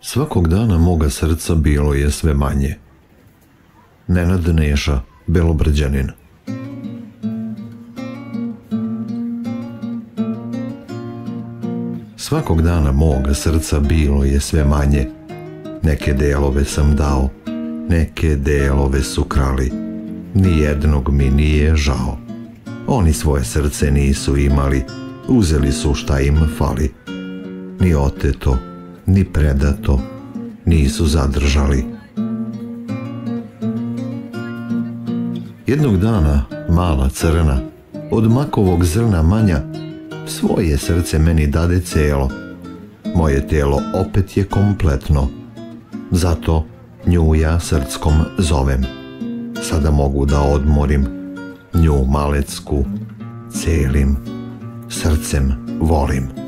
Svakog dana moga srca bilo je sve manje. Nennad Neša, Belobrđanin. Svakog dana moga srca bilo je sve manje. Neke delove sam dao, neke delove su krali. Nijednog mi nije žao. Oni svoje srce nisu imali, uzeli su šta im fali. Ni oteto, ni predato nisu zadržali. Jednog dana mala crna, od makovog zrna manja, svoje srce meni dade celo. Moje telo opet je kompletno, zato nju ja Srckom zovem. Sada mogu da odmorim nju malecku, celim srcem volim.